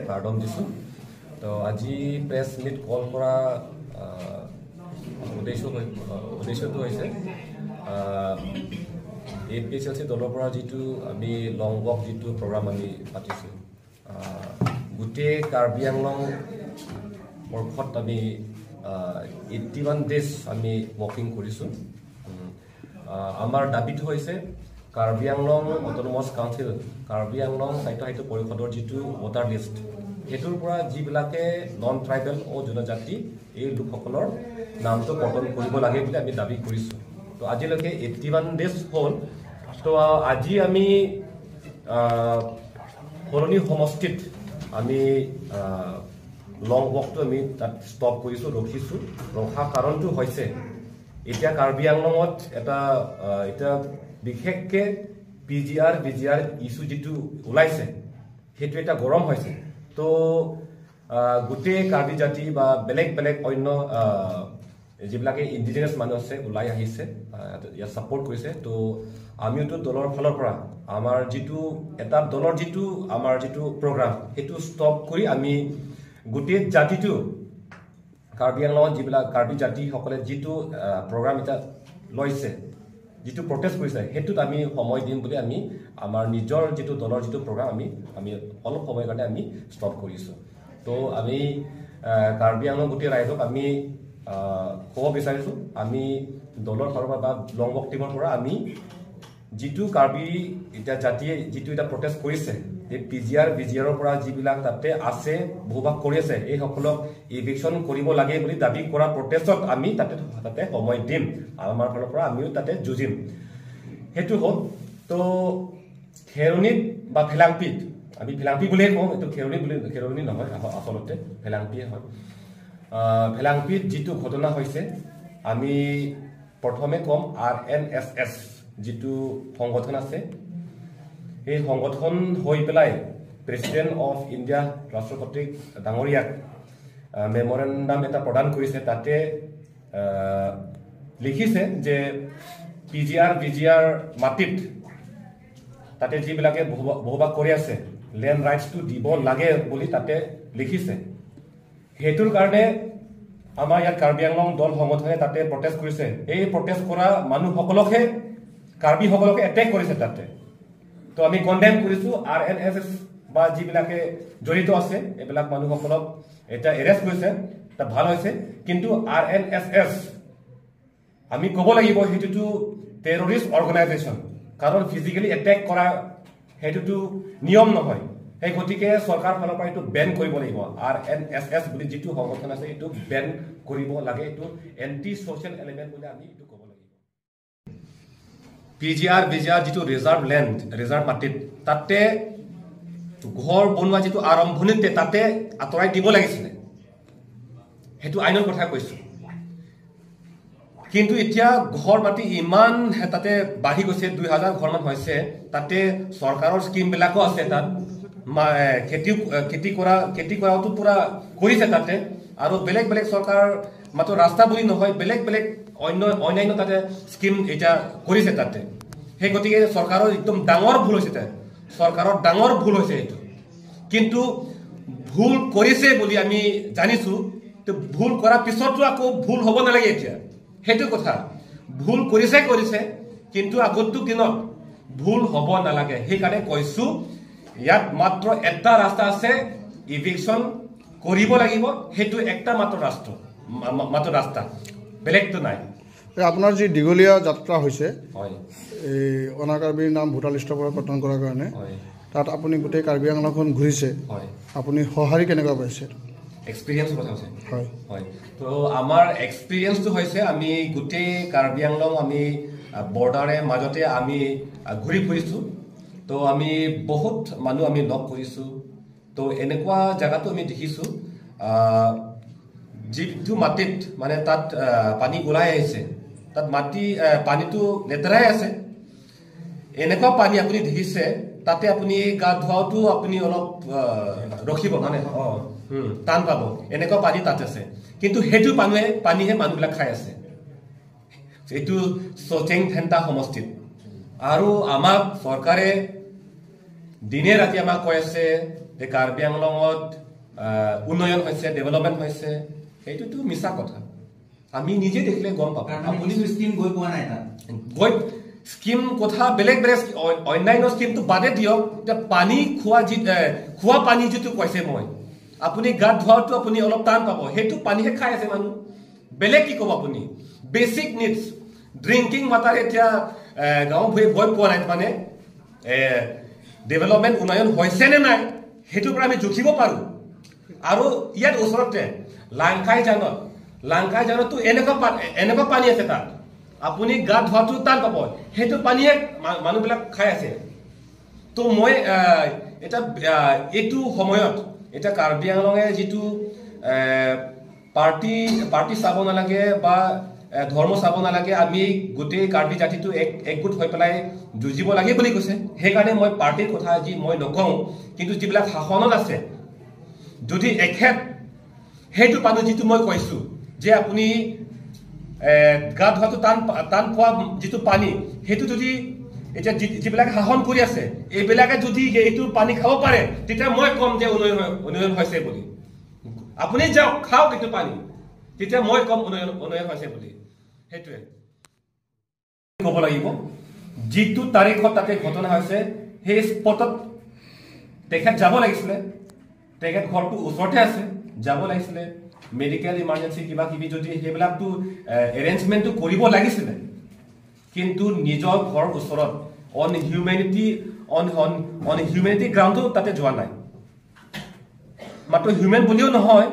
Cardone দিছোঁ তো আজি প্ৰেছ মিট কল কৰা উদ্দেশ্যটো হৈছে APSLC দলৰ পৰা যিটো আমি লং ৱাক যিটো প্ৰগ্ৰাম আমি পাতিছোঁ গোটেই কাৰ্বি আংলং বৰ্ষত আমি 81 ডেজ আমি ৱাকিং কৰিছোঁ আমাৰ দাবীটো হৈছে কাৰ্বি আংলং অট'নমাছ কাউন্সিল কাৰ্বি আংলং সাহিত্য পৰিষদৰ যিটো ভোটাৰ লিষ্ট সেইটোৰ পৰা যিবিলাকে নন ট্ৰাইবেল ও জনজাতি এই লোকসকলৰ নামটো কৰ্তন কৰিব লাগে বুলি আমি দাবী কৰিছোঁ তো আজিলৈকে 81 ডেজ হ'ল তো আজি আমি সলনি সমষ্টিত আমি লং ৱাকটো আমি তাত ষ্টপ কৰিছোঁ ৰখিছোঁ ৰখা কাৰণটো হৈছে এতিয়া কাৰ্বি আংলঙত এটা বিশেষকে PGR ইছ্যু যিটো ওলাইছে সেইটো এটা গৰম হৈছে তো গোটেই কাৰ্বি জাতি বা বেলেগ বেলেগ অন্য যিবিলাকে ইণ্ডিজিনাছ মানুহ আছে ওলাই আহিছে ইয়াত ছাপোৰ্ট কৰিছে তো আমিওতো দলৰ ফালৰ পৰা আমাৰ যিটো এটা দলৰ যিটো আমাৰ যিটো প্ৰগ্ৰাম সেইটো ষ্টপ কৰি আমি গোটেই জাতিটো কাৰ্বি আংলঙত যিবিলাক কাৰ্বি জাতিসকলে যিটো প্ৰগ্ৰাম এটা লৈছে যিটো প্ৰটেষ্ট কৰিছে সেইটোত আমি সময় দিম বুলি আমি আমাৰ নিজৰ যিটো দলৰ যিটো প্ৰগ্ৰাম আমি অলপ সময়ৰ কাৰণে আমি ষ্টপ কৰিছোঁ তো আমি কাৰ্বি আংলং গোটেই ৰাইজক আমি ক'ব বিচাৰিছোঁ আমি দলৰ ফালৰ পৰা বা লং ৱাক টিমৰ পৰা আমি যিটো কাৰ্বি এতিয়া জাতিয়ে যিটো এটা প্ৰটেষ্ট কৰিছে এই BGR পৰা যিবিলাক তাতে আছে ভূভাগ কৰি আছে এইসকলক ইভিকশ্যন কৰিব লাগে বুলি দাবী কৰা প্ৰটেষ্টত আমি তাতে সময় দিম আমাৰ ফালৰ পৰা আমিও তাতে যুঁজিম সেইটো হ'ল তো খেৰণিত বা ফেলাংপিত আমি ফেলাংপি বুলিয়ে কওঁ এইটো খেৰণি নহয় আচলতে ফেলাংপিয়ে হয় ফেলাংপিত যিটো ঘটনা হৈছে আমি প্ৰথমে ক'ম RNSS যিটো সংগঠন আছে এই সংগঠন হৈ পেলাই প্ৰেসিডেন্ট অফ ইণ্ডিয়া ৰাষ্ট্ৰপতি ডাঙৰীয়াক মেমৰেণ্ডাম এটা প্ৰদান কৰিছে তাতে লিখিছে যে BGR মাটিত তাতে যিবিলাকে বসবাস কৰি আছে লেণ্ড ৰাইটছটো দিব লাগে বুলি তাতে লিখিছে হেতুৰ কাৰণে আমাৰ ইয়াত কাৰ্বি আংলং দল সংগঠনে তাতে প্ৰটেষ্ট কৰিছে এই প্ৰটেষ্ট কৰা মানুহসকলকে কাৰ্বিসকলকে এটেক কৰিছে তাতে তো আমি কনডেম কৰিছোঁ RNSS বা যিবিলাকে জড়িত আছে এইবিলাক মানুহসকলক এটা এৰেষ্ট কৰিছে তা ভাল হৈছে কিন্তু RNSS আমি ক'ব লাগিব সেইটোতো টেৰৰিষ্ট অৰ্গেনাইজেশ্যন কাৰণ ফিজিক্যালি এটেক কৰা সেইটোতো নিয়ম নহয় এই গতিকে চৰকাৰ ফালৰ পৰা এইটো বেন কৰিব লাগিব RNSS বুলি যিটো সংগঠন আছে এইটো বেন কৰিব লাগে এইটো এন্টি সোশ্যাল এলিমেন্ট বুলি আমি এইটো ক'ব লাগিব BGR যিটো ৰিজাৰ্ভ মাটিত তাতে ঘৰ বনোৱা যিটো আৰম্ভণিতে তাতে আঁতৰাই দিব লাগিছিলে সেইটো আইনৰ কথা কৈছোঁ কিন্তু এতিয়া ঘৰ মাটি ইমান তাতে বাঢ়ি গৈছে 2000 ঘৰমান হৈছে তাতে চৰকাৰৰ স্কিমবিলাকো আছে তাত খেতি কৰাটো পুৰা কৰিছে তাতে আৰু বেলেগ চৰকাৰ মাত্ৰ ৰাস্তা বুলি নহয় বেলেগ অন্যান্য তাতে স্কিম এটা কৰিছে তাতে সেই গতিকে চৰকাৰৰ একদম ডাঙৰ ভুল হৈছে চৰকাৰৰ ডাঙৰ ভুল হৈছে এইটো কিন্তু ভুল কৰিছে বুলি আমি জানিছোঁ তো ভুল কৰাৰ পিছতো আকৌ ভুল হ'ব নালাগে এতিয়া সেইটো কথা ভুল কৰিছে কিন্তু আগতো দিনত ভুল হ'ব নালাগে সেইকাৰণে কৈছোঁ ইয়াত মাত্ৰ এটা ৰাস্তা আছে ইভিকশ্যন কৰিব লাগিব সেইটো একটা মাত্ৰ ৰাস্তা বেলেগটো নাই আপোনাৰ যি দীঘলীয়া যাত্ৰা হৈছে হয় এই অনাকাৰ্বিৰ নাম ভোটাৰ লিষ্টৰ পৰা কৰ্তন কৰাৰ কাৰণে তাত আপুনি গোটেই কাৰ্বি আংলংখন ঘূৰিছে হয় আপুনি সঁহাৰি কেনেকুৱা পাইছে এক্সপিৰিয়েঞ্চ কথা হৈছে হয় হয় তো আমাৰ এক্সপিৰিয়েঞ্চটো হৈছে আমি গোটেই কাৰ্বি আংলং আমি বৰ্ডাৰে মাজতে আমি ঘূৰি ফুৰিছোঁ তো আমি বহুত মানুহ আমি লগ কৰিছোঁ তো এনেকুৱা জায়গাটো আমি দেখিছোঁ যিটো মাটিত মানে তাত পানী ওলাই আহিছে তাত পানীটো লেতেৰাই আছে এনেকুৱা পানী আপুনি দেখিছে তাতে আপুনি গা ধোৱাটো আপুনি অলপ ৰখিব মানে টান পাব এনেকুৱা পানী তাত আছে কিন্তু সেইটো পানীহে মানুহবিলাক খাই আছে এইটো সোচেং থেন্তা সমষ্টিত আৰু আমাক চৰকাৰে দিনে ৰাতি আমাক কৈ আছে যে কাৰ্বি আংলঙত উন্নয়ন হৈছে ডেভেলপমেণ্ট হৈছে সেইটোতো মিছা কথা আমি নিজে দেখিলে গম পাব আপুনি স্কিম গৈ পোৱা নাই তাত গৈ স্কিম কথা বেলেগ বেলেগ অন্যান্য স্কিমটো বাদে দিয়ক এতিয়া পানী খোৱা পানী যিটো কৈছে মই আপুনি গাত ধোৱাটো আপুনি অলপ টান পাব সেইটো পানীহে খাই আছে মানুহ বেলেগ কি ক'ব আপুনি বেচিক নিডছ ড্ৰিংকিং ৱাটাৰ এতিয়া গাঁও ভূঞে গৈ পোৱা নাই মানে ডেভেলপমেণ্ট উন্নয়ন হৈছে নে নাই সেইটোৰ পৰা আমি জুখিব পাৰোঁ আৰু ইয়াত ওচৰতে লাংকাই জানতো এনেকুৱা পানী আছে তাত আপুনি গা ধোৱাটো টান পাব সেইটো পানীয়ে মানুহবিলাক খাই আছে তো মই এটা এইটো সময়ত এটা কাৰ্বি আংলঙে যিটো পাৰ্টি চাব নালাগে বা ধৰ্ম চাব নালাগে আমি গোটেই কাৰ্বি জাতিটো একগোট হৈ পেলাই যুঁজিব লাগে বুলি কৈছে সেইকাৰণে মই পাৰ্টিৰ কথা আজি মই নকওঁ কিন্তু যিবিলাক শাসনত আছে যদি এখেত সেইটো পানী যিটো মই কৈছোঁ যে আপুনি গা ধোৱাটো টান পোৱা যিটো পানী সেইটো যদি এতিয়া যিবিলাক শাসন কৰি আছে এইবিলাকে যদি এইটো পানী খাব পাৰে তেতিয়া মই কম যে উন্নয়ন হৈছে বুলি আপুনি যাওক খাওক এইটো পানী তেতিয়া মই কম উন্নয়ন হৈছে বুলি সেইটোৱে ক'ব লাগিব যিটো তাৰিখত তাতে ঘটনা হৈছে সেই স্পটত তেখেত যাব লাগিছিলে তেখেত ঘৰটো ওচৰতে আছে যাব লাগিছিলে মেডিকেল ইমাৰ্জেঞ্চি কিবা কিবি যদি সেইবিলাকতো এৰেঞ্জমেণ্টটো কৰিব লাগিছিলে কিন্তু নিজৰ ঘৰৰ ওচৰত অন হিউমেনিটি গ্ৰাউণ্ডটো তাতে যোৱা নাই মাত্ৰ হিউমেন বুলিও নহয়